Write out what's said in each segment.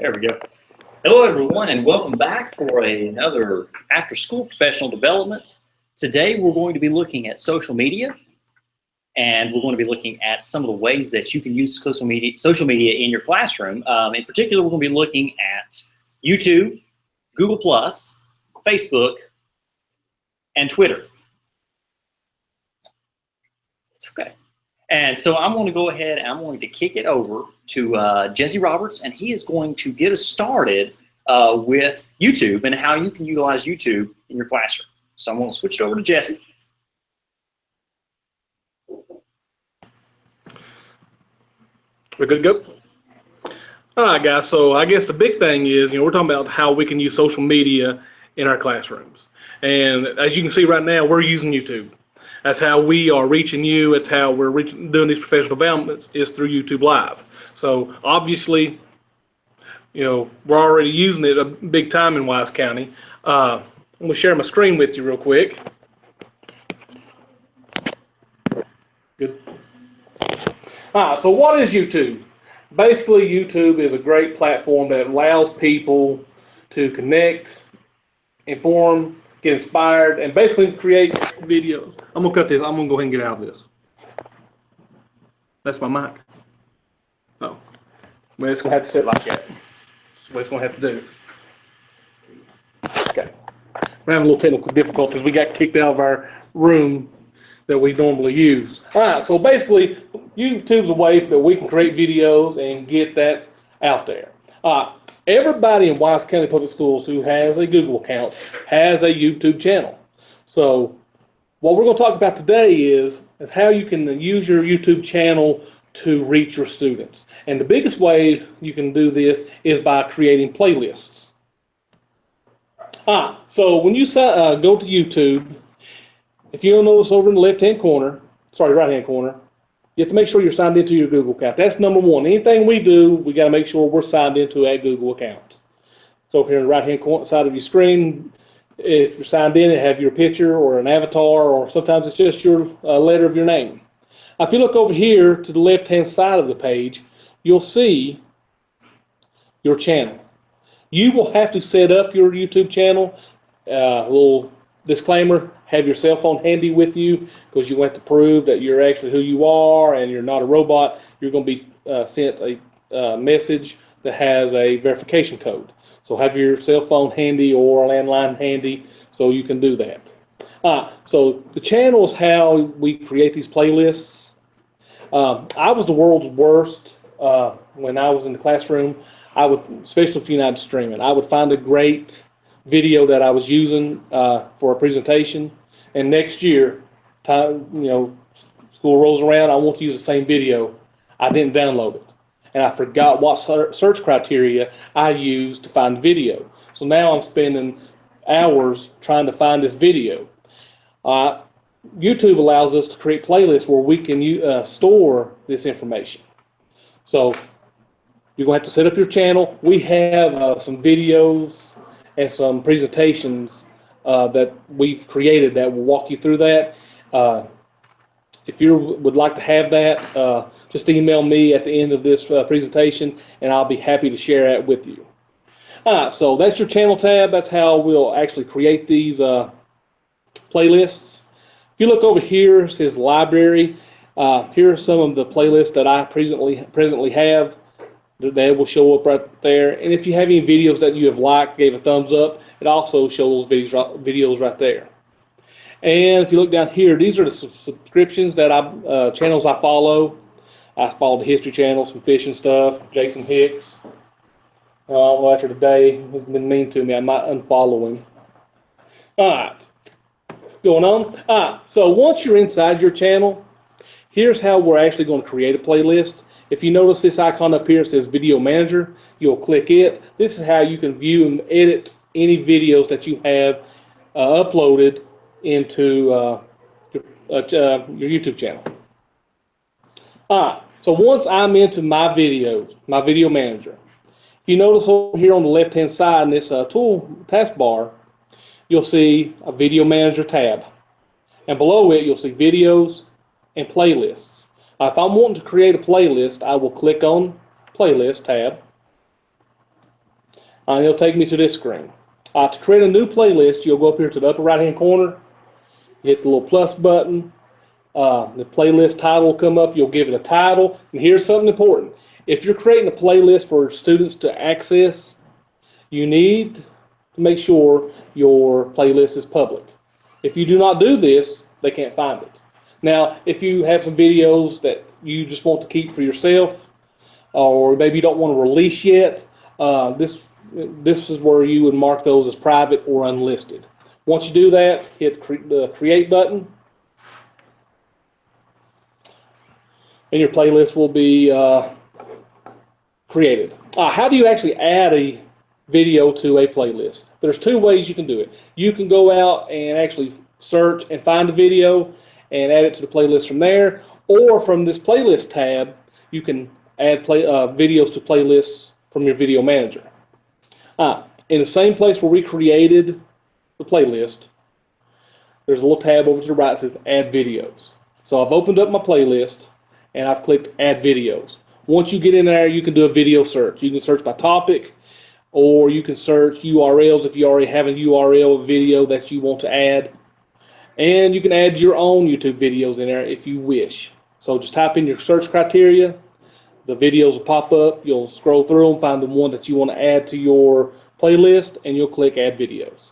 There we go. Hello, everyone, and welcome back for another after-school professional development. Today, we're going to be looking at social media, and we're going to be looking at some of the ways that you can use social media in your classroom. In particular, we're going to be looking at YouTube, Google+, Facebook, and Twitter. It's okay. And so I'm going to go ahead and I'm going to kick it over to Jesse Roberts, and he is going to get us started with YouTube and how you can utilize YouTube in your classroom. So I'm going to switch it over to Jesse. We're good to go? All right, guys. So I guess the big thing is, we're talking about how we can use social media in our classrooms. And as you can see right now, we're using YouTube. That's how we are reaching you. It's how we're doing these professional developments is through YouTube Live. So obviously, we're already using it a big time in Wise County. I'm going to share my screen with you real quick. Good. So what is YouTube? Basically, YouTube is a great platform that allows people to connect, inform, get inspired, and basically create videos. I'm going to cut this. I'm going to go ahead and get out of this. That's my mic. Oh. Well, it's going to have to sit like that. That's what it's going to have to do. Okay. We're having a little technical difficulties. We got kicked out of our room that we normally use. All right, so basically, YouTube's a way that we can create videos and get that out there. Everybody in Wise County Public Schools who has a Google account has a YouTube channel. So what we're going to talk about today is how you can use your YouTube channel to reach your students. And the biggest way you can do this is by creating playlists. So when you go to YouTube, if you'll notice over in the right-hand corner, you have to make sure you're signed into your Google account. That's number one. Anything we do, we got to make sure we're signed into a Google account. So if you're in the right-hand side of your screen, if you're signed in, it have your picture or an avatar, or sometimes it's just your letter of your name. Now, if you look over here to the left-hand side of the page, you'll see your channel. You will have to set up your YouTube channel. A little disclaimer, have your cell phone handy with you, because you want to prove that you're actually who you are and you're not a robot. You're going to be sent a message that has a verification code. So have your cell phone handy or a landline handy so you can do that. So the channel is how we create these playlists. I was the world's worst when I was in the classroom. Especially if you're not streaming, I would find a great video that I was using for a presentation, and next year, school rolls around, I want to use the same video. I didn't download it, and I forgot what search criteria I used to find the video. So now I'm spending hours trying to find this video. YouTube allows us to create playlists where we can store this information. So you're going to have to set up your channel. We have some videos and some presentations that we've created that will walk you through that. If you would like to have that, just email me at the end of this presentation, and I'll be happy to share that with you. So that's your channel tab. That's how we'll actually create these playlists. If you look over here, it says library. Here are some of the playlists that I presently have. They will show up right there. And if you have any videos that you have liked, gave a thumbs up, it also shows those videos right there. And if you look down here, these are the subscriptions that channels I follow. I follow the History Channel, some fishing stuff, Jason Hicks. Well, after today, he's been mean to me. I might unfollow him. All right, going on. So once you're inside your channel, here's how we're actually going to create a playlist. If you notice this icon up here, it says Video Manager. You'll click it. This is how you can view and edit any videos that you have uploaded into your YouTube channel. So once I'm into my videos, my Video Manager, if you notice over here on the left-hand side in this tool taskbar, you'll see a Video Manager tab. And below it, you'll see Videos and Playlists. If I'm wanting to create a playlist, I will click on Playlist tab. And it'll take me to this screen. To create a new playlist, you'll go up here to the upper right-hand corner, hit the little plus button. The playlist title will come up. You'll give it a title. And here's something important. If you're creating a playlist for students to access, you need to make sure your playlist is public. If you do not do this, they can't find it. Now, if you have some videos that you just want to keep for yourself, or maybe you don't want to release yet, this is where you would mark those as private or unlisted. Once you do that, hit the create button, and your playlist will be created. How do you actually add a video to a playlist? There's two ways you can do it. You can go out and actually search and find a video and add it to the playlist from there, or from this playlist tab, you can add videos to playlists from your video manager. In the same place where we created the playlist, there's a little tab over to the right that says add videos. So I've opened up my playlist and I've clicked add videos. Once you get in there, you can do a video search. You can search by topic, or you can search URLs if you already have a URL video that you want to add. And you can add your own YouTube videos in there if you wish. So just type in your search criteria. The videos will pop up. You'll scroll through and find the one that you want to add to your playlist, and you'll click add videos.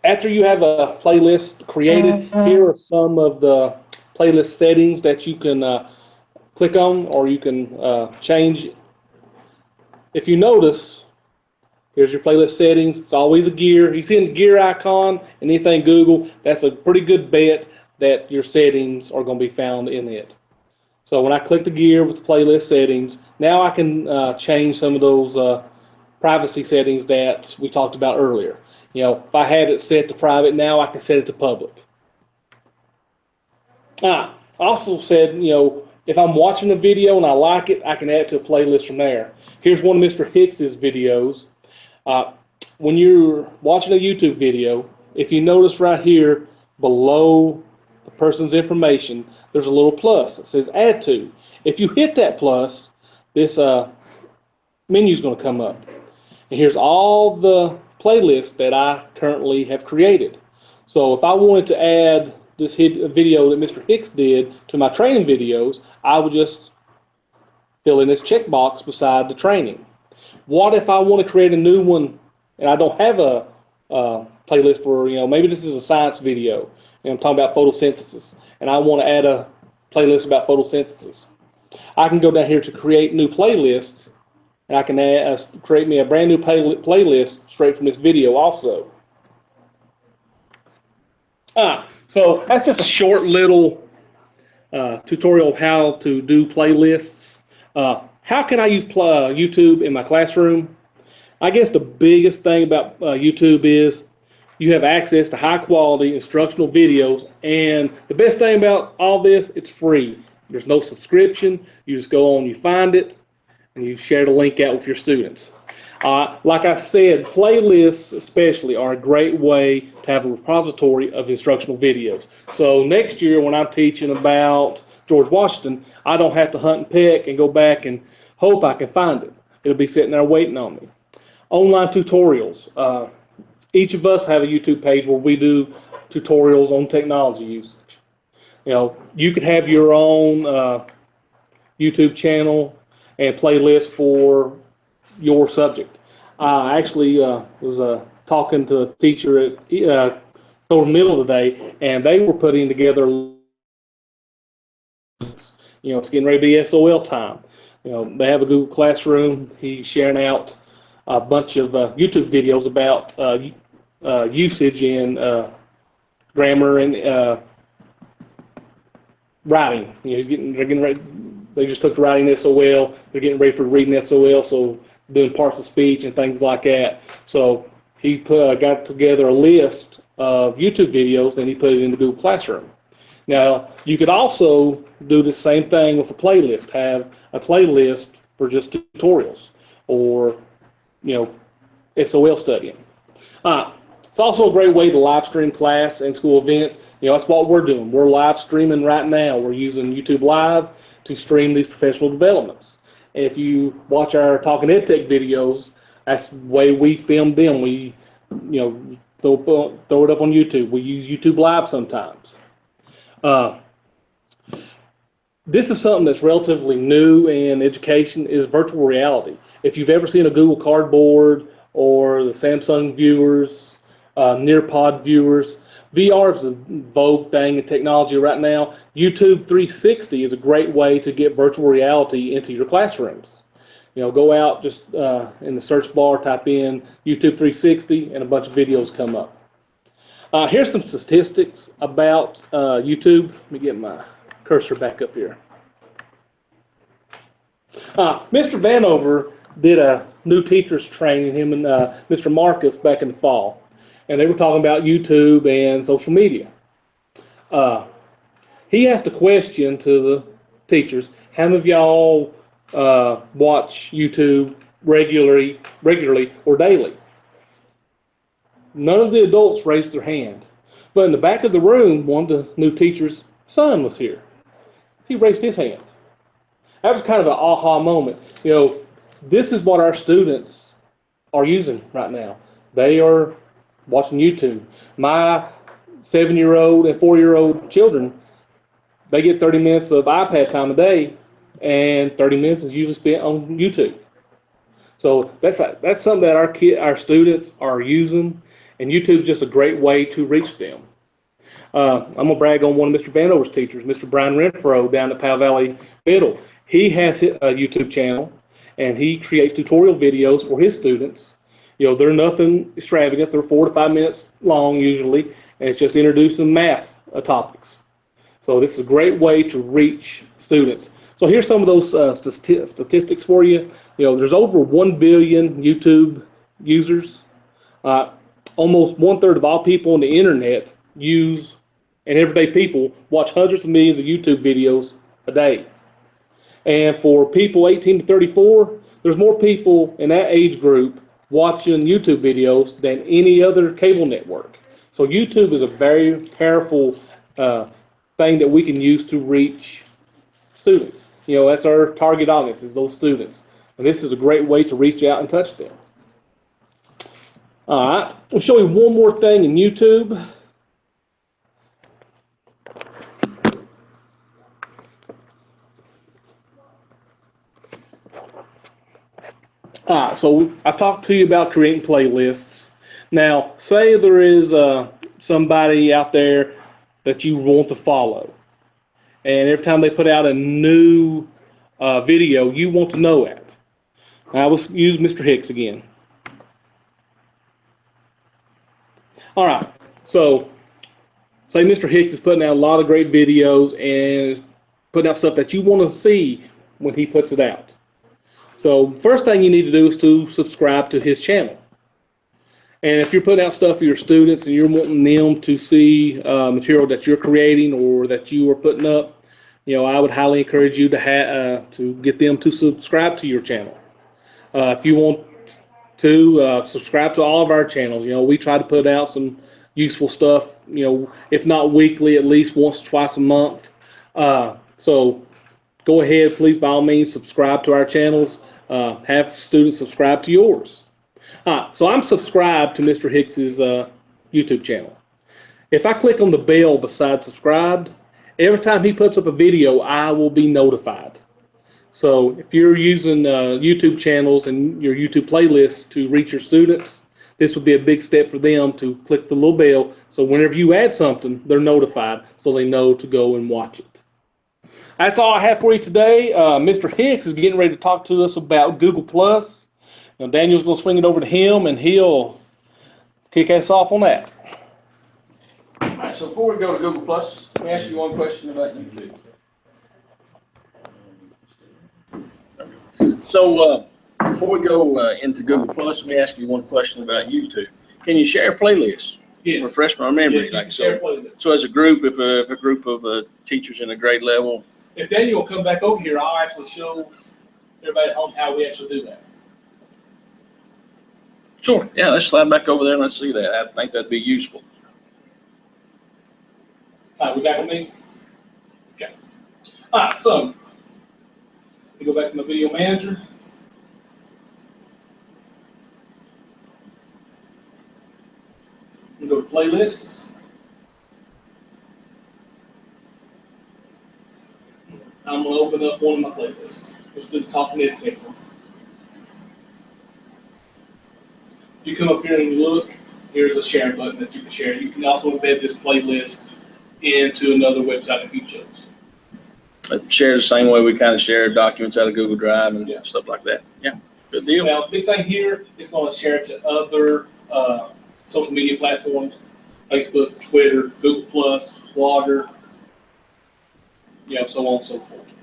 After you have a playlist created, here are some of the playlist settings that you can click on, or you can change. If you notice, here's your playlist settings. It's always a gear. You see the gear icon and anything Google, that's a pretty good bet that your settings are going to be found in it. So when I click the gear with the playlist settings, now I can change some of those privacy settings that we talked about earlier. You know, if I had it set to private, now I can set it to public. I also said, you know, if I'm watching a video and I like it, I can add it to a playlist from there. Here's one of Mr. Hicks's videos. When you're watching a YouTube video, if you notice right here below the person's information, there's a little plus that says add to. If you hit that plus, this menu is going to come up. And here's all the playlists that I currently have created. So if I wanted to add this video that Mr. Hicks did to my training videos, I would just fill in this checkbox beside the training. What if I want to create a new one and I don't have a playlist for, you know, maybe this is a science video and I'm talking about photosynthesis, and I want to add a playlist about photosynthesis. I can go down here to create new playlists, and I can create me a brand new playlist straight from this video also. So that's just a short little tutorial of how to do playlists. How can I use YouTube in my classroom? I guess the biggest thing about YouTube is you have access to high quality instructional videos, and the best thing about all this, it's free. There's no subscription. You just go on, you find it, and you share the link out with your students. Like I said, playlists especially are a great way to have a repository of instructional videos. So next year when I'm teaching about George Washington, I don't have to hunt and peck and go back and hope I can find it. It'll be sitting there waiting on me. Online tutorials. Each of us have a YouTube page where we do tutorials on technology usage. You know, you could have your own YouTube channel and playlist for your subject. I actually was talking to a teacher at Thornton Middle today, and they were putting together, you know, it's getting ready to be SOL time. You know, they have a Google Classroom. He's sharing out a bunch of YouTube videos about usage in grammar and writing. You know, they're getting ready. They just took the writing SOL. They're getting ready for reading SOL, so doing parts of speech and things like that. So he got together a list of YouTube videos and he put it into Google Classroom. Now, you could also do the same thing with a playlist. Have a playlist for just tutorials or, you know, SOL studying. It's also a great way to live stream class and school events. You know, that's what we're doing. We're live streaming right now. We're using YouTube Live to stream these professional developments. If you watch our Talking EdTech videos, that's the way we film them. We, throw it up on YouTube. We use YouTube Live sometimes. This is something that's relatively new in education, is virtual reality. If you've ever seen a Google Cardboard or the Samsung viewers, Nearpod viewers, VR is a vogue thing in technology right now. YouTube 360 is a great way to get virtual reality into your classrooms. Go out just in the search bar, type in YouTube 360, and a bunch of videos come up. Here's some statistics about YouTube. Let me get my cursor back up here. Mr. Vanover did a new teachers training, him and Mr. Marcus, back in the fall. And they were talking about YouTube and social media. He asked a question to the teachers: how many of y'all watch YouTube regularly or daily? None of the adults raised their hand. But in the back of the room, one of the new teacher's son was here. He raised his hand. That was kind of an aha moment. This is what our students are using right now. They are watching YouTube. My 7-year-old and 4-year-old children, they get 30 minutes of iPad time a day, and 30 minutes is usually spent on YouTube. So that's something that our students are using, and YouTube is just a great way to reach them. I'm going to brag on one of Mr. Vanover's teachers, Mr. Brian Renfro, down at Powell Valley Middle. He has a YouTube channel, and he creates tutorial videos for his students. They're nothing extravagant. They're 4 to 5 minutes long usually, and it's just introducing math topics. So this is a great way to reach students. So here's some of those statistics for you. There's over 1 billion YouTube users. Almost 1/3 of all people on the internet and everyday people watch hundreds of millions of YouTube videos a day. And for people 18 to 34, there's more people in that age group watching YouTube videos than any other cable network. So YouTube is a very powerful thing that we can use to reach students. That's our target audience, is those students. And this is a great way to reach out and touch them. All right, I'll show you one more thing in YouTube. So I've talked to you about creating playlists. Now, say there is somebody out there that you want to follow, and every time they put out a new video, you want to know it. I will use Mr. Hicks again. All right, so say Mr. Hicks is putting out a lot of great videos and is putting out stuff that you want to see when he puts it out. So first thing you need to do is to subscribe to his channel. And if you're putting out stuff for your students and you're wanting them to see material that you're creating or that you are putting up, I would highly encourage you to get them to subscribe to your channel. If you want to subscribe to all of our channels, we try to put out some useful stuff, if not weekly, at least once or twice a month. So go ahead, please, by all means, subscribe to our channels. Have students subscribe to yours. So I'm subscribed to Mr. Hicks's YouTube channel. If I click on the bell beside subscribed, every time he puts up a video, I will be notified. So if you're using YouTube channels and your YouTube playlists to reach your students, this would be a big step for them to click the little bell, so whenever you add something, they're notified so they know to go and watch it. That's all I have for you today. Mr. Hicks is getting ready to talk to us about Google+. Now, Daniel's going to swing it over to him, and he'll kick us off on that. All right, so before we go to Google+, let me ask you one question about YouTube. So before we go into Google+, let me ask you one question about YouTube. Can you share playlists? Yes. Refresh my memory. Yes, So as a group, if a group of teachers in a grade level. If Daniel will come back over here, I'll actually show everybody at home how we actually do that. Sure, yeah, let's slide back over there and let's see that. I think that'd be useful. All right, we back with me? Okay. All right, so You go back to my video manager. And go to playlists. I'm going to open up one of my playlists. Let's do the Talking Ed Technical. You come up here and you look, here's a share button that you can share. You can also embed this playlist into another website if you chose. Share the same way we kind of share documents out of Google Drive and stuff like that. Yeah, good deal. Now, the big thing here is going to share it to other social media platforms, Facebook, Twitter, Google+, Blogger, so on and so forth.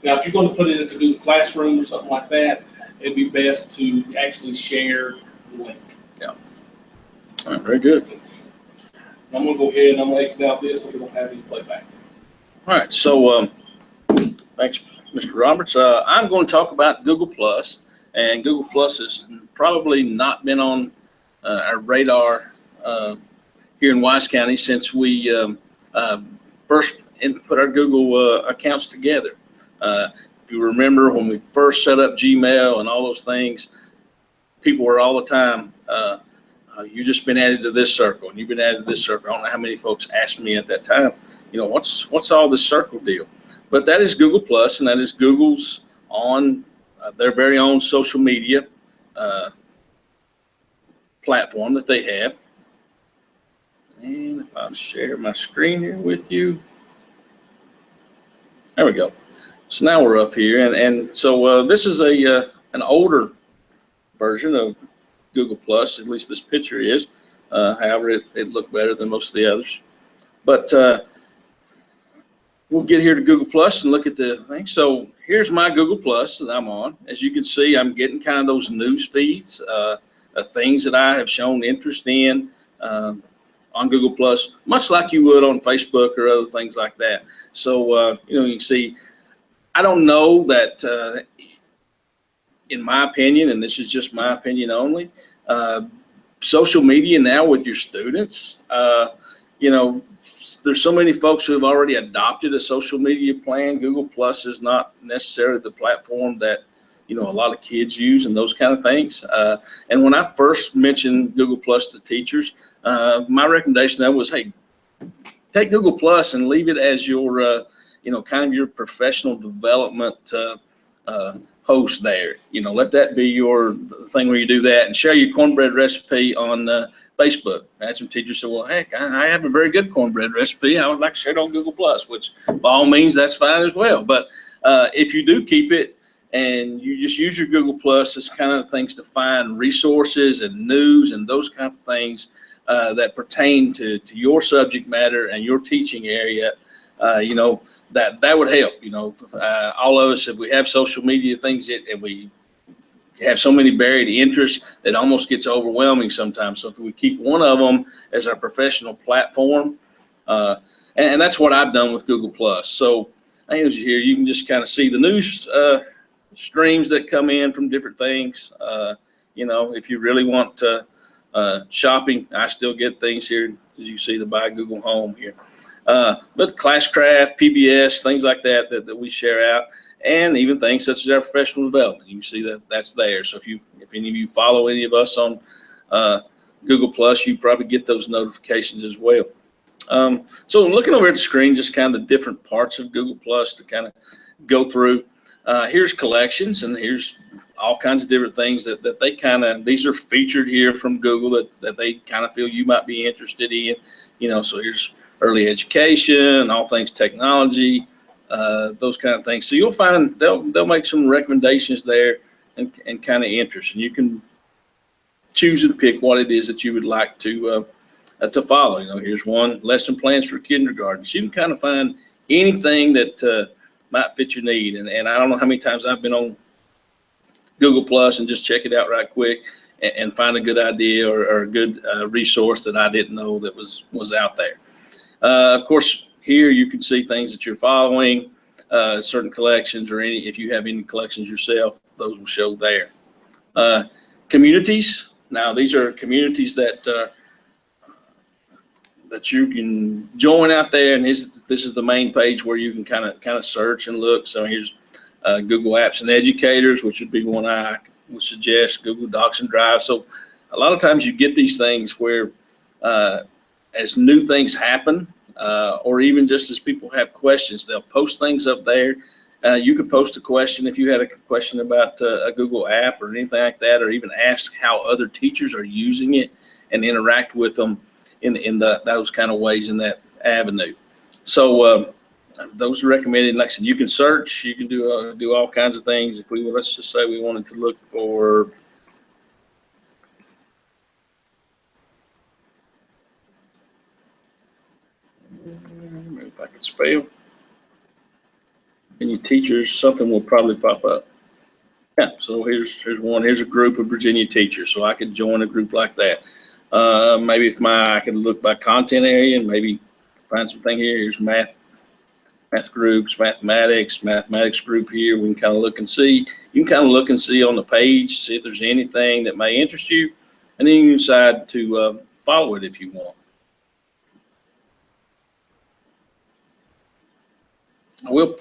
Now, if you're going to put it into Google Classroom or something like that, it'd be best to actually share the link. Yeah. All right, very good. I'm going to go ahead and I'm going to exit out this so we don't have any playback. All right, so thanks, Mr. Roberts. I'm going to talk about Google+, and Google+ has probably not been on our radar here in Wise County since we first put our Google accounts together. If you remember when we first set up Gmail and all those things, people were all the time, you've just been added to this circle and you've been added to this circle. I don't know how many folks asked me at that time, what's all this circle deal? But that is Google+, and that is Google's on their very own social media platform that they have. And if I'll share my screen here with you. There we go. So now we're up here, and so this is an older version of Google+, at least this picture is. However, it looked better than most of the others. But we'll get here to Google+ and look at the thing. So here's my Google+ that I'm on. As you can see, I'm getting kind of those news feeds of things that I have shown interest in on Google+, much like you would on Facebook or other things like that. So, you can see, I don't know that, in my opinion, and this is just my opinion only, social media now with your students, there's so many folks who have already adopted a social media plan. Google+ is not necessarily the platform that a lot of kids use and those kind of things. And when I first mentioned Google+ to teachers, my recommendation there was, hey, take Google+ and leave it as your, kind of your professional development host there. Let that be your thing where you do that, and share your cornbread recipe on Facebook. I had some teachers say, well, heck, I have a very good cornbread recipe. I would like to share it on Google+, which by all means, that's fine as well. But if you do keep it, and you just use your Google+ as kind of things to find resources and news and those kind of things that pertain to your subject matter and your teaching area, that would help. All of us, if we have social media things and we have so many buried interests, it almost gets overwhelming sometimes. So if we keep one of them as our professional platform, and that's what I've done with Google+. So as you hear, you can just kind of see the news streams that come in from different things. If you really want shopping, I still get things here, as you see the Buy Google Home here. But Classcraft, PBS, things like that we share out, and even things such as our professional development. You can see that that's there. So if any of you follow any of us on Google+, you probably get those notifications as well. So looking over at the screen, just kind of the different parts of Google+ to kind of go through. Here's collections, and here's all kinds of different things that they kind of, these are featured here from Google that they kind of feel you might be interested in. So here's early education, all things technology, those kind of things. So you'll find they'll make some recommendations there and kind of interest, and you can choose and pick what it is that you would like to follow. Here's one, lesson plans for kindergarten. So you can kind of find anything that might fit your need. And I don't know how many times I've been on Google+ and just check it out right quick and find a good idea or a good resource that I didn't know that was out there. Of course, here you can see things that you're following, certain collections, or if you have any collections yourself, those will show there. Communities. Now, these are communities that you can join out there, and this is the main page where you can kind of search and look. So here's Google Apps and Educators, which would be one I would suggest, Google Docs and Drive. So a lot of times you get these things where as new things happen, or even just as people have questions, they'll post things up there. You could post a question if you had a question about a Google app or anything like that, or even ask how other teachers are using it and interact with them in those kind of ways in that avenue. So those are recommended. Like I said, you can search, you can do all kinds of things. If we, let's just say we wanted to look for, if I could spell, and your teachers, something will probably pop up. Yeah, so here's one. Here's a group of Virginia teachers, so I could join a group like that. Maybe if I could look by content area and maybe find something here. Here's math groups, mathematics group here. We can kind of look and see. You can kind of look and see on the page, see if there's anything that may interest you, and then you decide to follow it if you want. I will.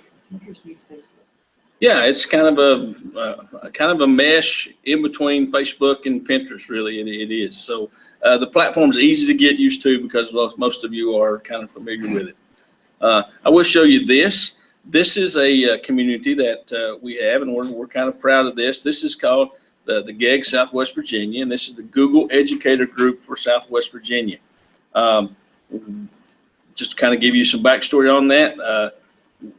Yeah, it's kind of a mesh in between Facebook and Pinterest. Really, it is. So the platform's easy to get used to because most of you are kind of familiar with it. I will show you this. This is a community that we have, and we're kind of proud of this. This is called the GEG Southwest Virginia, and this is the Google Educator Group for Southwest Virginia. Just to kind of give you some backstory on that,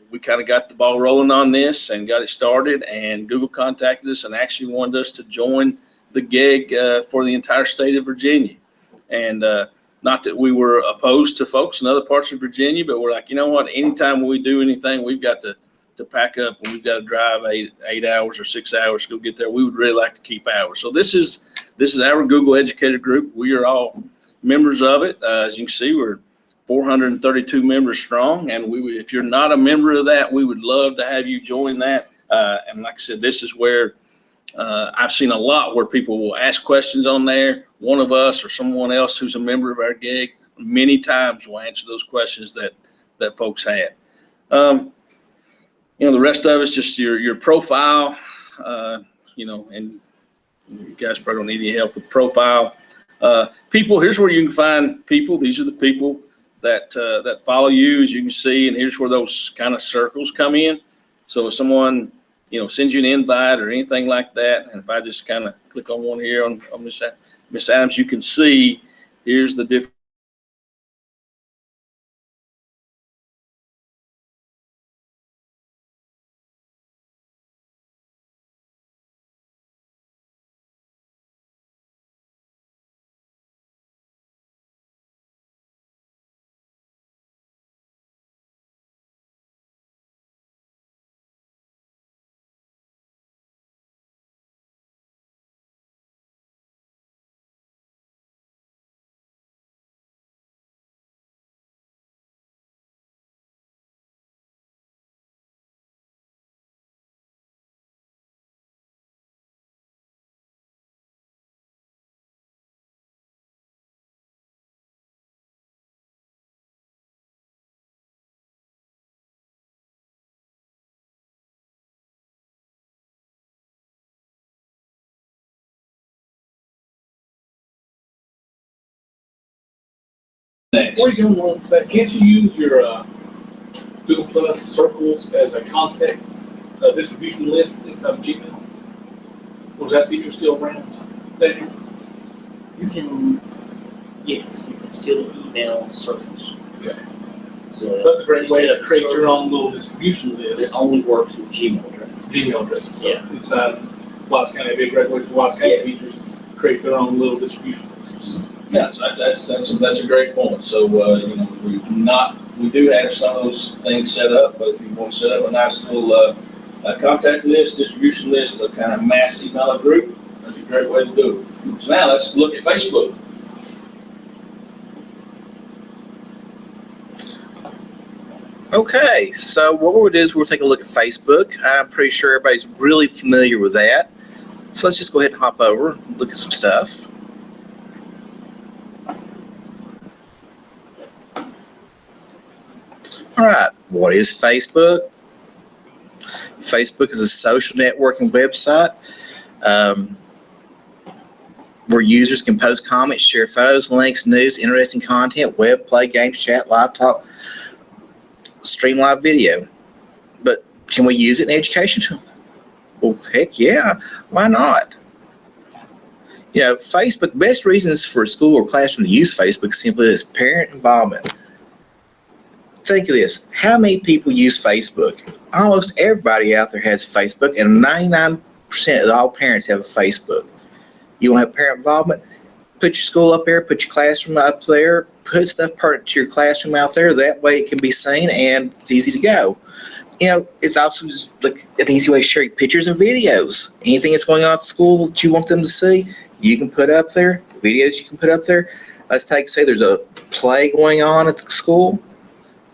we kind of got the ball rolling on this and got it started, and Google contacted us and actually wanted us to join the GEG for the entire state of Virginia. And not that we were opposed to folks in other parts of Virginia, but we're like, you know what, anytime we do anything, we've got to pack up and we've got to drive eight hours or 6 hours to go get there. We would really like to keep ours. So this is our Google Educator Group. We are all members of it. As you can see, we're 432 members strong, and if you're not a member of that, we would love to have you join that. And like I said, this is where I've seen a lot where people will ask questions on there. One of us or someone else who's a member of our GEG many times will answer those questions that folks had. The rest of it's just your profile, and you guys probably don't need any help with profile. People, here's where you can find people. These are the people that follow you, as you can see, and here's where those kind of circles come in. So if someone sends you an invite or anything like that, and if I just kind of click on one here on Miss Adams, you can see here's the different. Next. Before you go on to that, can't you use your Google Plus circles as a contact distribution list inside of Gmail? Or is that feature still around? Daniel? You can, yes, you can still email circles. Okay. So that's a great way to set create a your own little distribution It list. only works with Gmail addresses. Gmail addresses. So Yeah. inside Watts County, it'd be a great way for Watts County teachers to create their own little distribution lists. Yeah, so that's a great point. So we do have some of those things set up, but if you want to set up a nice little contact list, distribution list, a kind of mass email group, that's a great way to do it. So now let's look at Facebook. Okay, so what we'll do is we'll take a look at Facebook. I'm pretty sure everybody's really familiar with that. So let's just go ahead and hop over and look at some stuff. All right, what is Facebook? Facebook is a social networking website where users can post comments, share photos, links, news, interesting content, web, play games, chat, live talk, stream live video. But can we use it in education? Well, heck yeah. Why not? You know, Facebook, best reasons for a school or classroom to use Facebook simply is parent involvement. Think of this. How many people use Facebook? Almost everybody out there has Facebook, and 99% of all parents have a Facebook. You want to have parent involvement? Put your school up there, put your classroom up there, put stuff pertinent to your classroom out there. That way it can be seen and it's easy to go. You know, it's also like an easy way to share pictures and videos. Anything that's going on at the school that you want them to see, you can put up there. Videos you can put up there. Let's say there's a play going on at the school.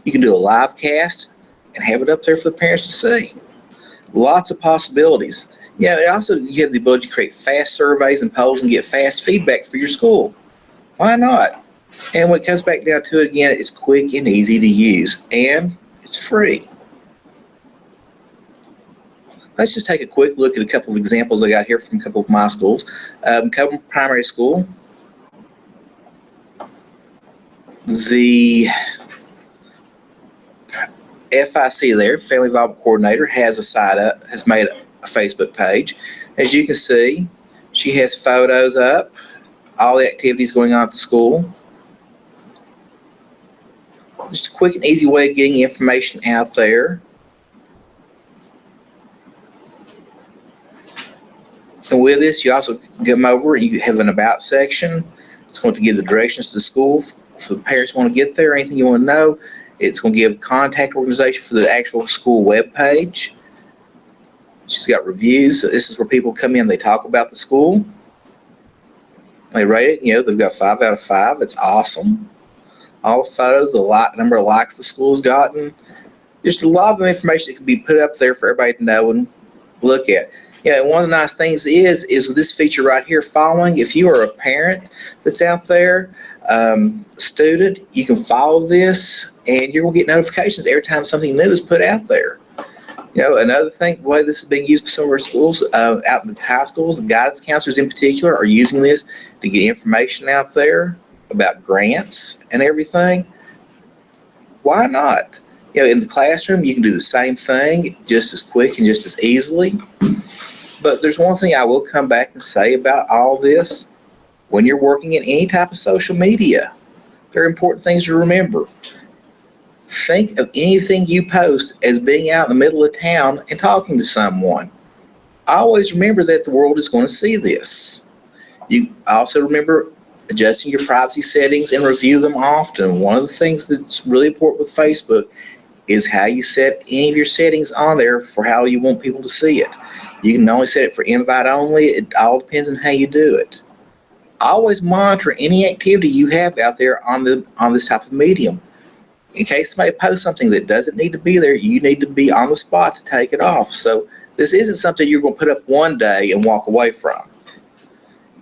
You can do a live cast and have it up there for the parents to see. Lots of possibilities. Yeah, it also, you have the ability to create fast surveys and polls and get fast feedback for your school. Why not? And when it comes back down to it again, it's quick and easy to use, and it's free. Let's just take a quick look at a couple of examples I got here from a couple of my schools. Coburn Primary School. The FIC there, Family Involvement Coordinator, has a site up, has made a Facebook page. As you can see, she has photos up, all the activities going on at the school. Just a quick and easy way of getting information out there. And with this, you also come over and you have an about section. It's going to give the directions to the school for the parents who want to get there, anything you want to know. It's going to give contact organization for the actual school web page. She's got reviews. So this is where people come in, they talk about the school. They rate it, you know, they've got 5 out of 5. It's awesome. All the photos, the number of likes the school's gotten. Just a lot of information that can be put up there for everybody to know and look at. Yeah, and one of the nice things is with this feature right here, following, if you are a parent that's out there, student, you can follow this and you're going to get notifications every time something new is put out there. You know, another thing, the way this is being used by some of our schools, out in the high schools, the guidance counselors in particular are using this to get information out there about grants and everything. Why not? You know, in the classroom, you can do the same thing just as quick and just as easily. But there's one thing I will come back and say about all this. When you're working in any type of social media, there are important things to remember. Think of anything you post as being out in the middle of town and talking to someone. Always remember that the world is going to see this. You also remember adjusting your privacy settings and review them often. One of the things that's really important with Facebook is how you set any of your settings on there for how you want people to see it. You can only set it for invite only. It all depends on how you do it. Always monitor any activity you have out there on this type of medium. In case somebody posts something that doesn't need to be there, you need to be on the spot to take it off. So this isn't something you're going to put up one day and walk away from.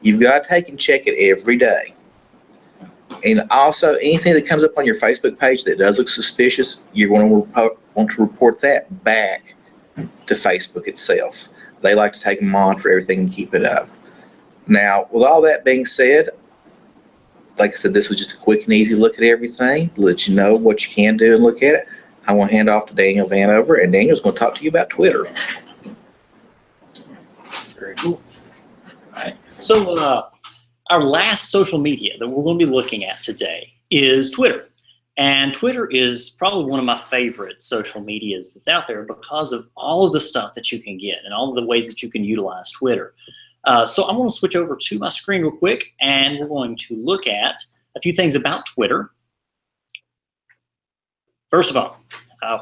You've got to take and check it every day. And also, anything that comes up on your Facebook page that does look suspicious, you're going to want to report that back to Facebook itself. They like to take and monitor everything and keep it up. Now, with all that being said, like I said, this was just a quick and easy look at everything to let you know what you can do and look at it. I want to hand off to Daniel Vanover, and Daniel's going to talk to you about Twitter. Very cool. All right. So our last social media that we're going to be looking at today is Twitter. And Twitter is probably one of my favorite social medias that's out there because of all of the stuff that you can get and all of the ways that you can utilize Twitter. So I'm going to switch over to my screen real quick, and we're going to look at a few things about Twitter. First of all,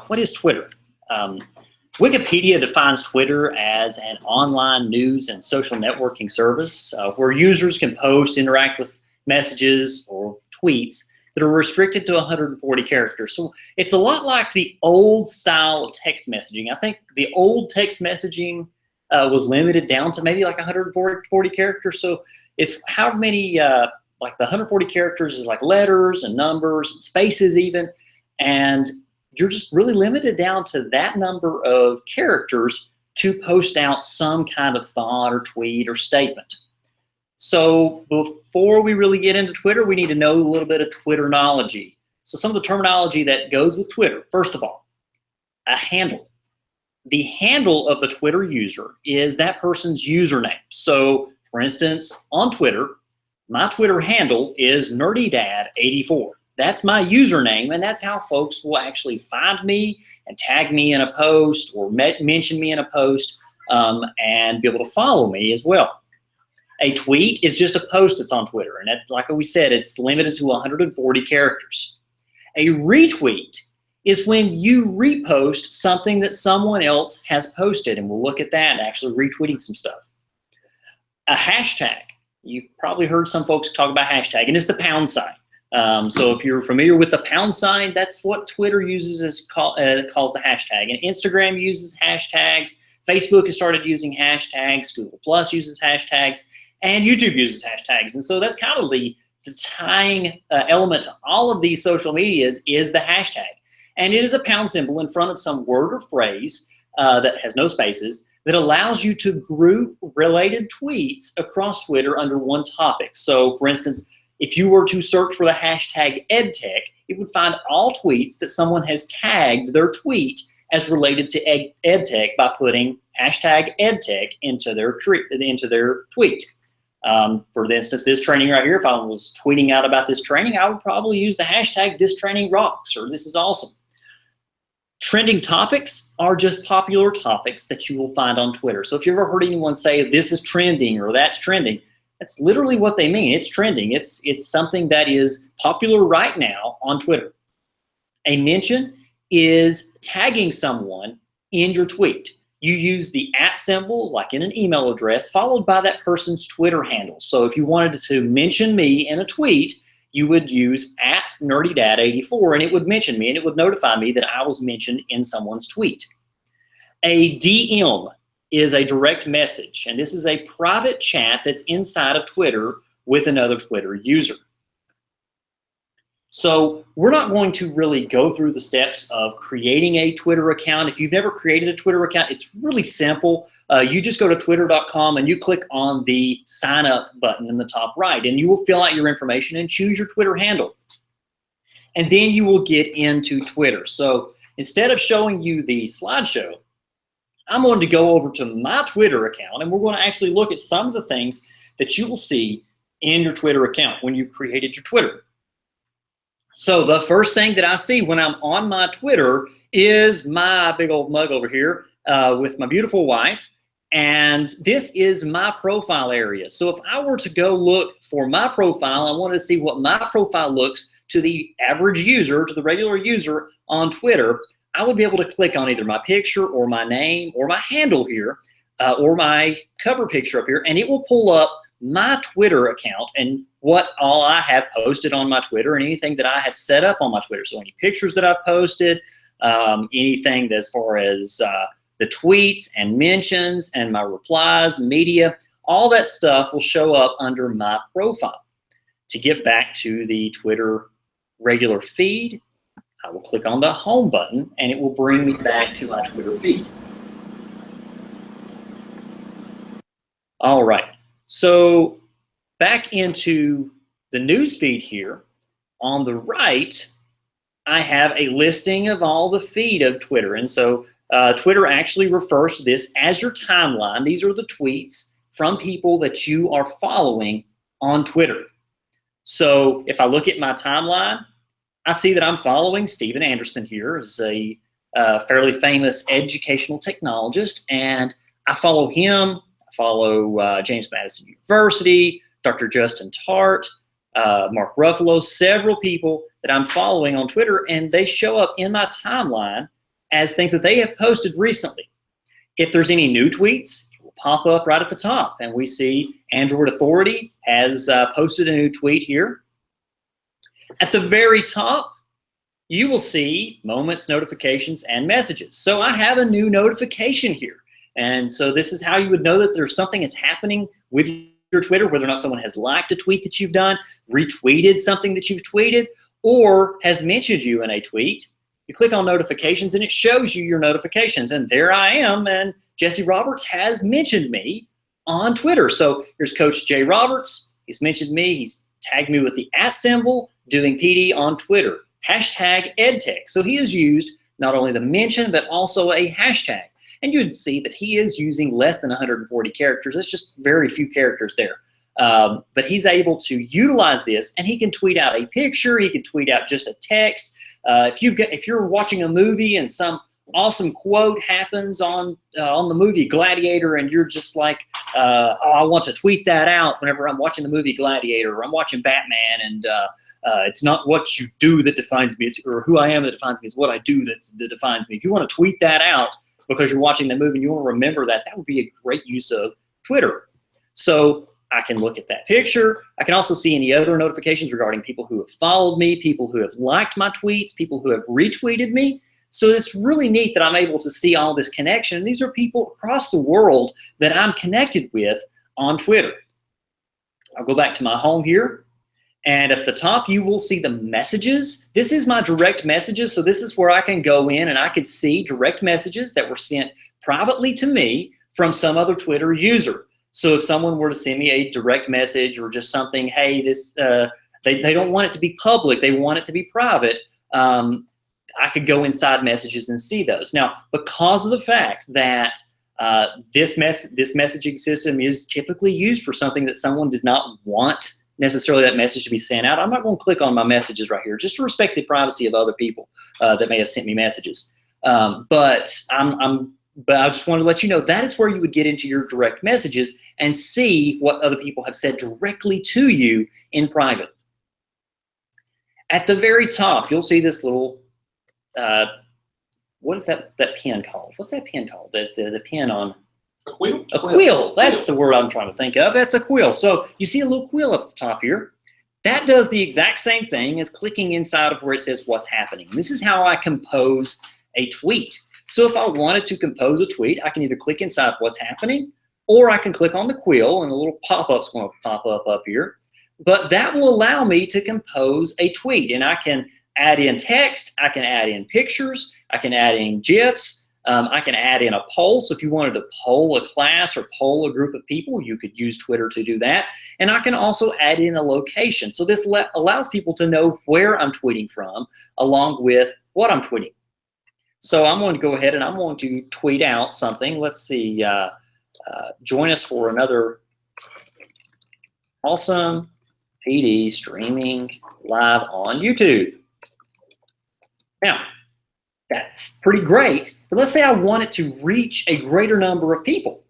what is Twitter? Wikipedia defines Twitter as an online news and social networking service where users can post, interact with messages or tweets that are restricted to 140 characters. So it's a lot like the old style of text messaging. I think the old text messaging was limited down to maybe like 140 characters. So it's how many, like the 140 characters is like letters and numbers, and spaces even. And you're just really limited down to that number of characters to post out some kind of thought or tweet or statement. So before we really get into Twitter, we need to know a little bit of Twitternology. So some of the terminology that goes with Twitter, first of all, a handle. The handle of the Twitter user is that person's username. So for instance, on Twitter, my Twitter handle is nerdydad84. That's my username, and that's how folks will actually find me and tag me in a post or mention me in a post and be able to follow me as well. A tweet is just a post that's on Twitter, and that, like we said, it's limited to 140 characters. A retweet is when you repost something that someone else has posted, and we'll look at that, actually retweeting some stuff. A hashtag, you've probably heard some folks talk about hashtag, and it's the pound sign. So if you're familiar with the pound sign, that's what Twitter uses as calls the hashtag. And Instagram uses hashtags. Facebook has started using hashtags. Google Plus uses hashtags. And YouTube uses hashtags. And so that's kind of the tying element to all of these social medias is the hashtag. And it is a pound symbol in front of some word or phrase that has no spaces that allows you to group related tweets across Twitter under one topic. So for instance, if you were to search for the hashtag EdTech, it would find all tweets that someone has tagged their tweet as related to EdTech by putting hashtag EdTech into their tweet. For instance, this training right here, if I was tweeting out about this training, I would probably use the hashtag this training rocks or this is awesome. Trending topics are just popular topics that you will find on Twitter. So if you ever heard anyone say this is trending or that's trending, that's literally what they mean. It's trending. It's something that is popular right now on Twitter. A mention is tagging someone in your tweet. You use the @ symbol, like in an email address, followed by that person's Twitter handle. So if you wanted to mention me in a tweet, you would use @nerdydad84, and it would mention me, and it would notify me that I was mentioned in someone's tweet. A DM is a direct message, and this is a private chat that's inside of Twitter with another Twitter user. So we're not going to really go through the steps of creating a Twitter account. If you've never created a Twitter account, it's really simple. You just go to twitter.com and you click on the sign up button in the top right, and you will fill out your information and choose your Twitter handle. And then you will get into Twitter. So instead of showing you the slideshow, I'm going to go over to my Twitter account, and we're going to actually look at some of the things that you will see in your Twitter account when you've created your Twitter. So the first thing that I see when I'm on my Twitter is my big old mug over here with my beautiful wife, and this is my profile area. So if I were to go look for my profile, I wanted to see what my profile looks to the average user, to the regular user on Twitter, I would be able to click on either my picture or my name or my handle here or my cover picture up here, and it will pull up my Twitter account and what all I have posted on my Twitter and anything that I have set up on my Twitter. So any pictures that I've posted, anything as far as the tweets and mentions and my replies, media, all that stuff will show up under my profile. To get back to the Twitter regular feed, I will click on the home button and it will bring me back to my Twitter feed. All right, so back into the news feed here, on the right, I have a listing of all the feed of Twitter. And so Twitter actually refers to this as your timeline. These are the tweets from people that you are following on Twitter. So if I look at my timeline, I see that I'm following Steven Anderson here, is a fairly famous educational technologist, and I follow him. I follow James Madison University, Dr. Justin Tart, Mark Ruffalo, several people that I'm following on Twitter, and they show up in my timeline as things that they have posted recently. If there's any new tweets, it will pop up right at the top, and we see Android Authority has posted a new tweet here. At the very top, you will see moments, notifications, and messages. So I have a new notification here. And so this is how you would know that there's something that's happening with your Twitter, whether or not someone has liked a tweet that you've done, retweeted something that you've tweeted, or has mentioned you in a tweet. You click on notifications and it shows you your notifications. And there I am, and Jesse Roberts has mentioned me on Twitter. So here's Coach Jay Roberts. He's mentioned me. He's tagged me with the @ symbol, doing PD on Twitter. #EdTech. So he has used not only the mention, but also a hashtag. And you would see that he is using less than 140 characters. That's just very few characters there. But he's able to utilize this, and he can tweet out a picture. He can tweet out just a text. If you're watching a movie and some awesome quote happens on the movie Gladiator, and you're just like, oh, I want to tweet that out whenever I'm watching the movie Gladiator, or I'm watching Batman, and it's not what you do that defines me, or who I am that defines me, it's what I do that defines me. If you want to tweet that out because you're watching the movie and you want to remember that, that would be a great use of Twitter. So I can look at that picture. I can also see any other notifications regarding people who have followed me, people who have liked my tweets, people who have retweeted me. So it's really neat that I'm able to see all this connection. These are people across the world that I'm connected with on Twitter. I'll go back to my home here. And at the top, you will see the messages. This is my direct messages. So this is where I can go in and I could see direct messages that were sent privately to me from some other Twitter user. So if someone were to send me a direct message or just something, hey, this they don't want it to be public, they want it to be private, I could go inside messages and see those. Now, because of the fact that this messaging system is typically used for something that someone did not want necessarily that message to be sent out, I'm not going to click on my messages right here just to respect the privacy of other people that may have sent me messages. But I just wanted to let you know that is where you would get into your direct messages and see what other people have said directly to you in private. At the very top, you'll see this little, what is that pen called? What's that pen called? The pen on? A quill? A quill. That's the word I'm trying to think of. That's a quill. So you see a little quill up at the top here. That does the exact same thing as clicking inside of where it says what's happening. This is how I compose a tweet. So if I wanted to compose a tweet, I can either click inside what's happening, or I can click on the quill and a little pop-up's going to pop up here. But that will allow me to compose a tweet, and I can add in text, I can add in pictures, I can add in GIFs, I can add in a poll. So if you wanted to poll a class or poll a group of people, you could use Twitter to do that. And I can also add in a location. So this allows people to know where I'm tweeting from along with what I'm tweeting. So I'm going to go ahead and I'm going to tweet out something. Let's see, join us for another awesome PD streaming live on YouTube. Now, that's pretty great, but let's say I wanted to reach a greater number of people.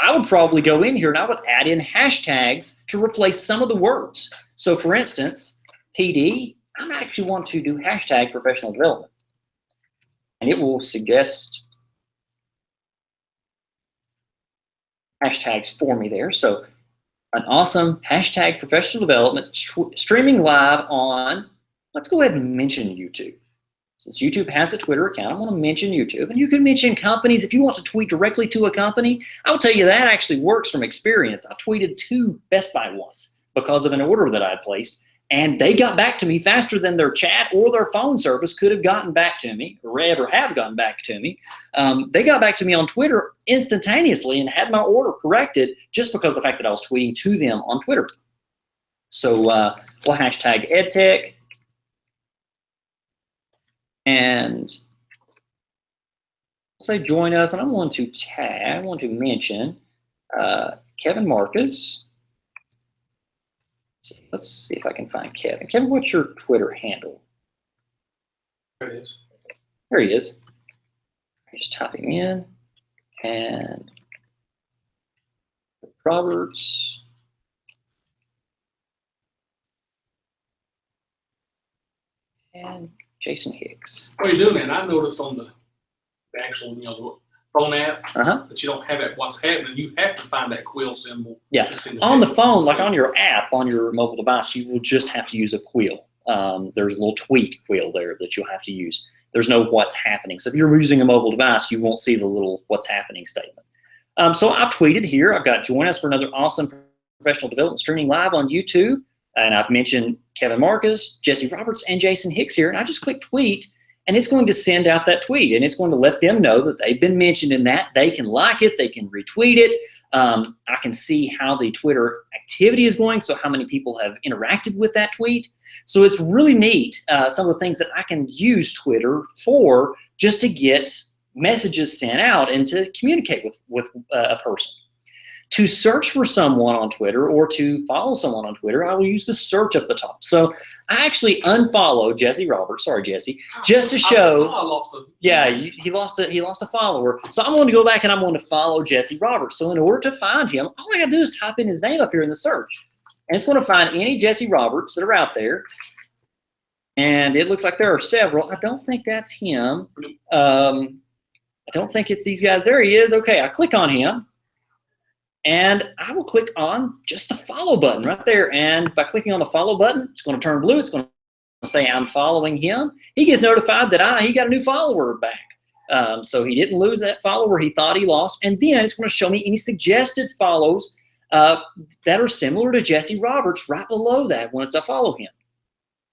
I would probably go in here and I would add in hashtags to replace some of the words. So for instance, PD, I actually want to do hashtag professional development. And it will suggest hashtags for me there. So an awesome hashtag professional development streaming live on, let's go ahead and mention YouTube. Since YouTube has a Twitter account, I'm going to mention YouTube. And you can mention companies. If you want to tweet directly to a company, I will tell you that actually works from experience. I tweeted to Best Buy once because of an order that I had placed. And they got back to me faster than their chat or their phone service could have gotten back to me, or ever have gotten back to me. They got back to me on Twitter instantaneously and had my order corrected just because of the fact that I was tweeting to them on Twitter. So we'll hashtag EdTech. And say join us, and I want to mention Kevin Marcus. So let's see if I can find Kevin. Kevin, what's your Twitter handle? There it is. There he is. Just type him in, and Roberts. And Jason Hicks. While you're doing that, I noticed on the actual, the phone app that you don't have it. What's happening? You have to find that quill symbol. Yeah, on the phone, like on your app, on your mobile device, you will just have to use a quill. There's a little tweet quill there that you'll have to use. There's no what's happening. So if you're using a mobile device, you won't see the little what's happening statement. So I've tweeted here. I've got join us for another awesome professional development streaming live on YouTube. And I've mentioned Kevin Marcus, Jesse Roberts, and Jason Hicks here. And I just click tweet, and it's going to send out that tweet, and it's going to let them know that they've been mentioned in that. They can like it, they can retweet it. I can see how the Twitter activity is going, so how many people have interacted with that tweet. So it's really neat, some of the things that I can use Twitter for just to get messages sent out and to communicate with a person. To search for someone on Twitter or to follow someone on Twitter, I will use the search up the top. So I actually unfollowed Jesse Roberts, sorry Jesse, just to show. He lost a follower. So I'm going to go back and I'm going to follow Jesse Roberts. So in order to find him, all I got to do is type in his name up here in the search, and it's going to find any Jesse Roberts that are out there. And it looks like there are several. I don't think that's him. I don't think it's these guys. There he is. Okay, I click on him. And I will click on just the follow button right there. And by clicking on the follow button, it's going to turn blue. It's going to say I'm following him. He gets notified that he got a new follower back. So he didn't lose that follower he thought he lost. And then it's going to show me any suggested follows that are similar to Jesse Roberts right below that once I follow him.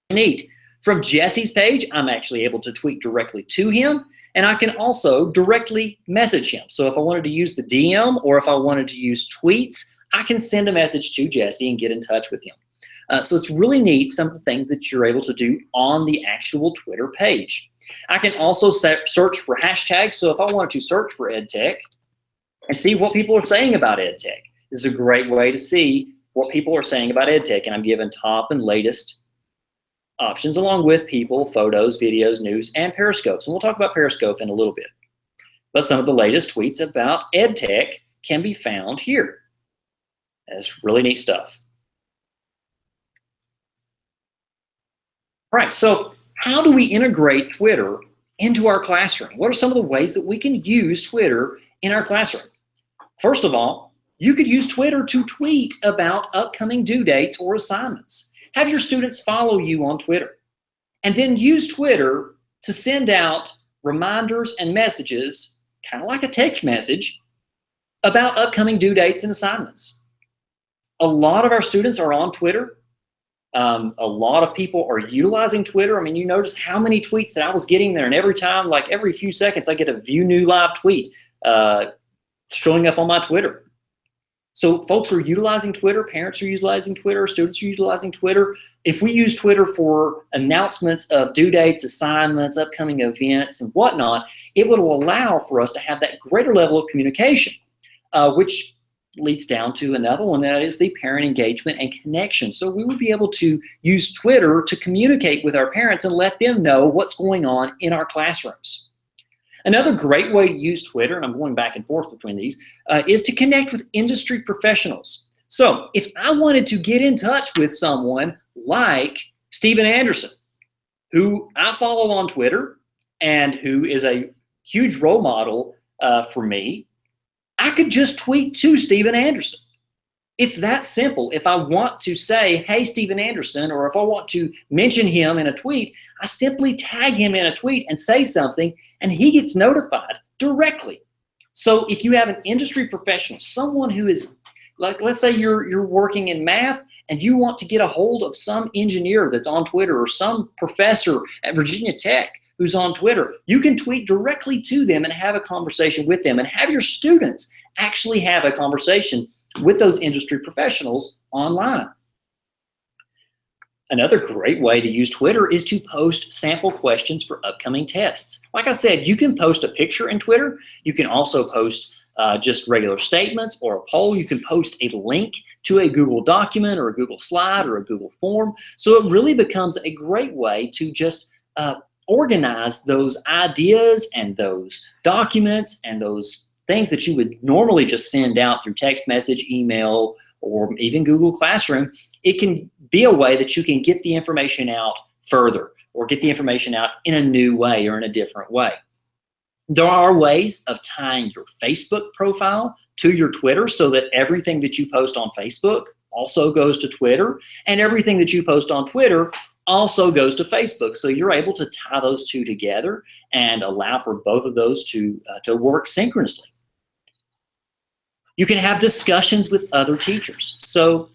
Neat. From Jesse's page, I'm actually able to tweet directly to him, and I can also directly message him. So if I wanted to use the DM or if I wanted to use tweets, I can send a message to Jesse and get in touch with him. So it's really neat, some of the things that you're able to do on the actual Twitter page. I can also search for hashtags. So if I wanted to search for EdTech and see what people are saying about EdTech, this is a great way to see what people are saying about EdTech, and I'm given top and latest options along with people, photos, videos, news, and Periscopes. And we'll talk about Periscope in a little bit. But some of the latest tweets about EdTech can be found here. That's really neat stuff. All right, so how do we integrate Twitter into our classroom? What are some of the ways that we can use Twitter in our classroom? First of all, you could use Twitter to tweet about upcoming due dates or assignments. Have your students follow you on Twitter, and then use Twitter to send out reminders and messages, kind of like a text message, about upcoming due dates and assignments. A lot of our students are on Twitter. A lot of people are utilizing Twitter. I mean, you notice how many tweets that I was getting there, and every time, like every few seconds, I get a view new live tweet showing up on my Twitter. So folks are utilizing Twitter, parents are utilizing Twitter, students are utilizing Twitter. If we use Twitter for announcements of due dates, assignments, upcoming events, and whatnot, it will allow for us to have that greater level of communication, which leads down to another one, that is the parent engagement and connection. So we would be able to use Twitter to communicate with our parents and let them know what's going on in our classrooms. Another great way to use Twitter, and I'm going back and forth between these, is to connect with industry professionals. So if I wanted to get in touch with someone like Steven Anderson, who I follow on Twitter and who is a huge role model for me, I could just tweet to Steven Anderson. It's that simple. If I want to say, hey, Steven Anderson, or if I want to mention him in a tweet, I simply tag him in a tweet and say something, and he gets notified directly. So if you have an industry professional, someone who is, like, let's say you're working in math and you want to get a hold of some engineer that's on Twitter or some professor at Virginia Tech who's on Twitter, you can tweet directly to them and have a conversation with them, and have your students actually have a conversation with those industry professionals online. Another great way to use Twitter is to post sample questions for upcoming tests. Like I said, you can post a picture in Twitter. You can also post just regular statements or a poll. You can post a link to a Google document or a Google slide or a Google form. So it really becomes a great way to just organize those ideas and those documents and those things that you would normally just send out through text message, email, or even Google Classroom. It can be a way that you can get the information out further or get the information out in a new way or in a different way. There are ways of tying your Facebook profile to your Twitter so that everything that you post on Facebook also goes to Twitter, and everything that you post on Twitter also goes to Facebook. So you're able to tie those two together and allow for both of those to work synchronously. You can have discussions with other teachers. So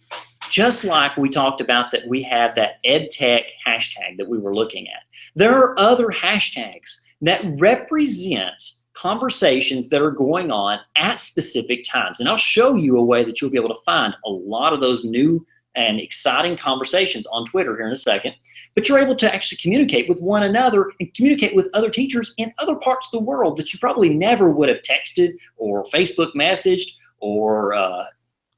Just like we talked about that we have that EdTech hashtag that we were looking at. There are other hashtags that represent conversations that are going on at specific times. And I'll show you a way that you'll be able to find a lot of those new and exciting conversations on Twitter here in a second. But you're able to actually communicate with one another and communicate with other teachers in other parts of the world that you probably never would have texted or Facebook messaged or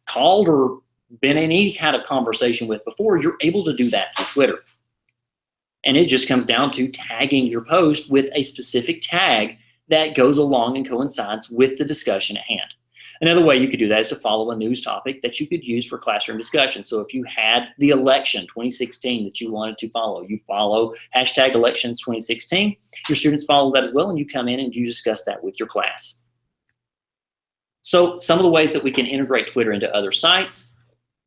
called or been in any kind of conversation with before. You're able to do that through Twitter. And it just comes down to tagging your post with a specific tag that goes along and coincides with the discussion at hand. Another way you could do that is to follow a news topic that you could use for classroom discussion. So if you had the election 2016 that you wanted to follow, you follow hashtag elections 2016, your students follow that as well, and you come in and you discuss that with your class. So some of the ways that we can integrate Twitter into other sites,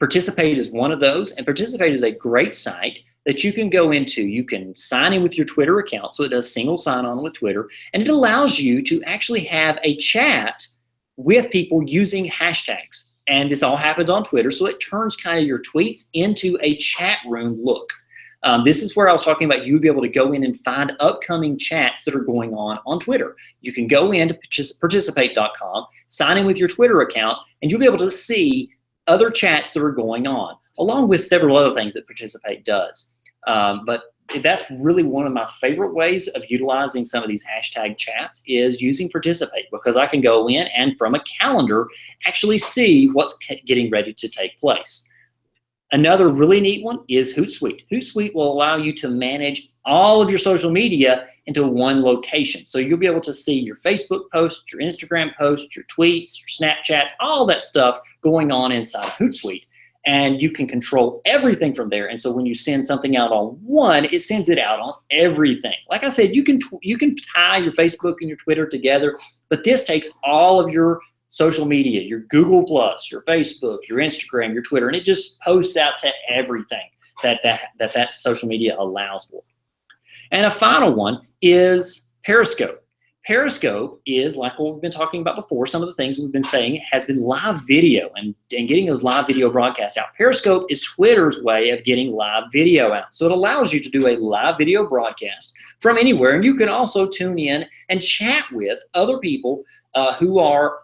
Participate is one of those, and Participate is a great site that you can go into. You can sign in with your Twitter account, so it does single sign-on with Twitter, and it allows you to actually have a chat with people using hashtags. And this all happens on Twitter, so it turns kind of your tweets into a chat room look. This is where I was talking about you'd be able to go in and find upcoming chats that are going on Twitter. You can go into participate.com, sign in with your Twitter account, and you'll be able to see other chats that are going on, along with several other things that Participate does. But that's really one of my favorite ways of utilizing some of these hashtag chats is using Participate, because I can go in and from a calendar actually see what's getting ready to take place. Another really neat one is Hootsuite. Hootsuite will allow you to manage all of your social media into one location. So you'll be able to see your Facebook posts, your Instagram posts, your tweets, your Snapchats, all that stuff going on inside of Hootsuite. And you can control everything from there. And so when you send something out on one, it sends it out on everything. Like I said, you can tie your Facebook and your Twitter together, but this takes all of your social media, your Google Plus, your Facebook, your Instagram, your Twitter, and it just posts out to everything that social media allows for. And a final one is Periscope. Periscope is, like what we've been talking about before, some of the things we've been saying has been live video and getting those live video broadcasts out. Periscope is Twitter's way of getting live video out. So it allows you to do a live video broadcast from anywhere, and you can also tune in and chat with other people who are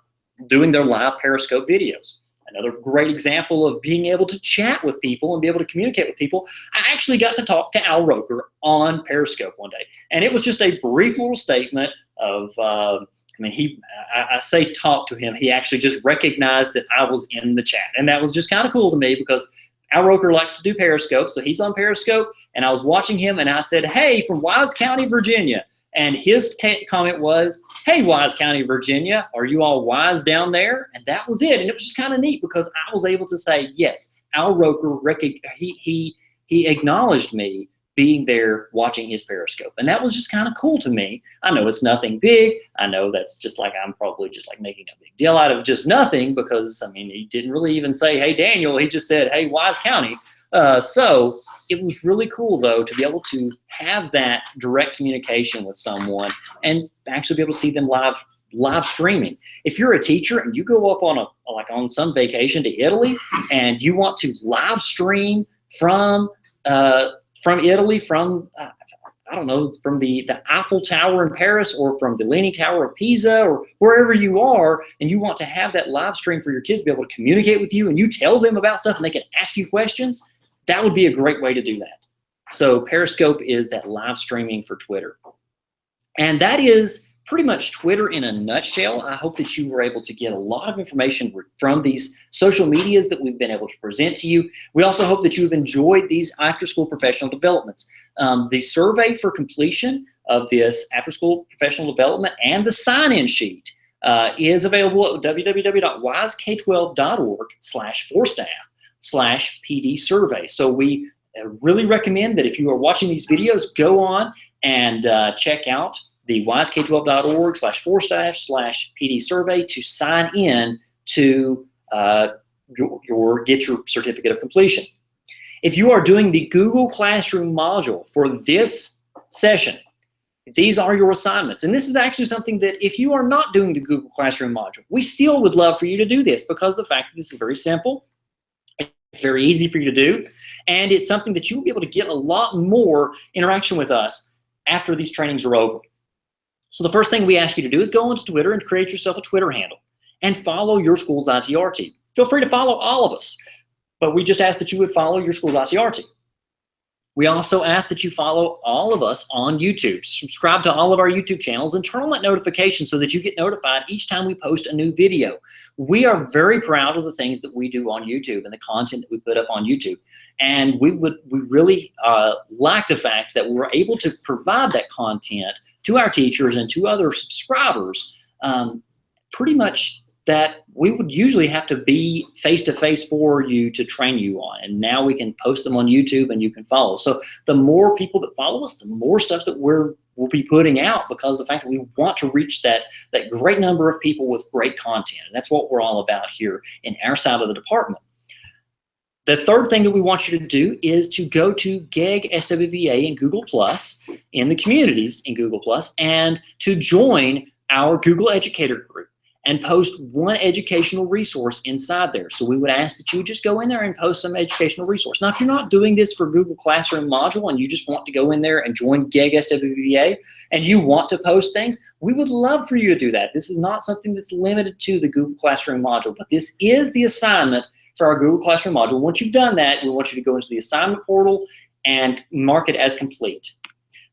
doing their live Periscope videos. Another great example of being able to chat with people and be able to communicate with people, I actually got to talk to Al Roker on Periscope one day. And it was just a brief little statement of, I say talk to him, he actually just recognized that I was in the chat. And that was just kind of cool to me because Al Roker likes to do Periscope, so he's on Periscope, and I was watching him and I said, hey, from Wise County, Virginia. And his comment was, hey, Wise County, Virginia, are you all wise down there? And that was it. And it was just kind of neat because I was able to say, yes, Al Roker, he acknowledged me being there watching his Periscope. And that was just kind of cool to me. I know it's nothing big. I know that's just like I'm probably just like making a big deal out of just nothing because, I mean, he didn't really even say, hey, Daniel. He just said, hey, Wise County. So it was really cool, though, to be able to have that direct communication with someone and actually be able to see them live streaming. If you're a teacher and you go up on some vacation to Italy and you want to live stream from Italy, from I don't know, from the Eiffel Tower in Paris or from the Leaning Tower of Pisa or wherever you are, and you want to have that live stream for your kids to be able to communicate with you and you tell them about stuff and they can ask you questions, that would be a great way to do that. So Periscope is that live streaming for Twitter. And that is pretty much Twitter in a nutshell. I hope that you were able to get a lot of information from these social medias that we've been able to present to you. We also hope that you've enjoyed these after-school professional developments. The survey for completion of this after-school professional development and the sign-in sheet is available at www.wisek12.org/4staff/PD survey. So we really recommend that if you are watching these videos, go on and check out the wisek12.org/4staff/PD survey to sign in to get your certificate of completion. If you are doing the Google Classroom module for this session, these are your assignments. And this is actually something that if you are not doing the Google Classroom module, we still would love for you to do this because of the fact that this is very simple. It's very easy for you to do, and it's something that you will be able to get a lot more interaction with us after these trainings are over. So the first thing we ask you to do is go onto Twitter and create yourself a Twitter handle and follow your school's ITR team. Feel free to follow all of us, but we just ask that you would follow your school's ITR team. We also ask that you follow all of us on YouTube. Subscribe to all of our YouTube channels and turn on that notification so that you get notified each time we post a new video. We are very proud of the things that we do on YouTube and the content that we put up on YouTube. And we really like the fact that we're able to provide that content to our teachers and to other subscribers pretty much that we would usually have to be face-to-face for you to train you on. And now we can post them on YouTube and you can follow. So the more people that follow us, the more stuff that we'll be putting out, because of the fact that we want to reach that great number of people with great content. And that's what we're all about here in our side of the department. The third thing that we want you to do is to go to GEG SWVA in Google Plus, in the communities in Google Plus, and to join our Google Educator group and post one educational resource inside there. So we would ask that you just go in there and post some educational resource. Now, if you're not doing this for Google Classroom module and you just want to go in there and join GEG SWVA and you want to post things, we would love for you to do that. This is not something that's limited to the Google Classroom module, but this is the assignment for our Google Classroom module. Once you've done that, we want you to go into the assignment portal and mark it as complete.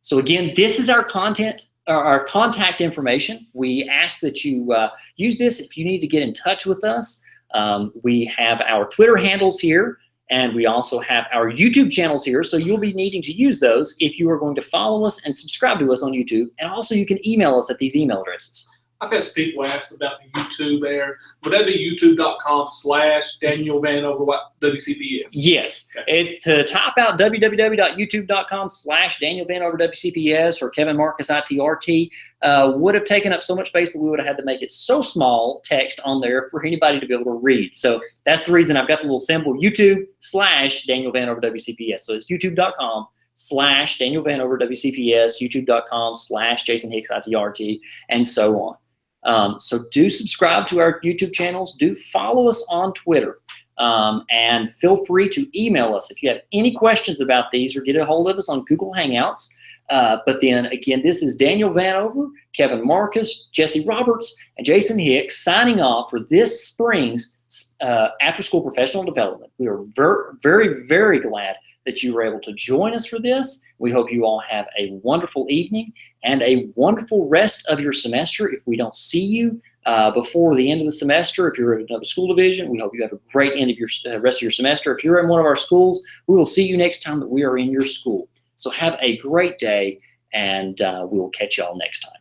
So again, this is our content, our contact information. We ask that you use this if you need to get in touch with us. We have our Twitter handles here, and we also have our YouTube channels here, so you'll be needing to use those if you are going to follow us and subscribe to us on YouTube. And also you can email us at these email addresses. I've had some people ask about the YouTube there. Would that be youtube.com/Daniel Vanover WCPS? Yes. Okay. To type out www.youtube.com/Daniel Vanover WCPS or Kevin Marcus ITRT would have taken up so much space that we would have had to make it so small text on there for anybody to be able to read. So that's the reason I've got the little symbol YouTube/Daniel Vanover WCPS. So it's youtube.com/Daniel Vanover WCPS, youtube.com/Jason Hicks ITRT, and so on. So do subscribe to our YouTube channels, do follow us on Twitter, and feel free to email us if you have any questions about these or get a hold of us on Google Hangouts. But then again, this is Daniel Vanover, Kevin Marcus, Jesse Roberts, and Jason Hicks signing off for this spring's After School Professional Development. We are very, very glad that you were able to join us for this. We hope you all have a wonderful evening and a wonderful rest of your semester. If we don't see you before the end of the semester, if you're at another school division, we hope you have a great end of your rest of your semester. If you're in one of our schools, we will see you next time that we are in your school. So have a great day, and we will catch y'all next time.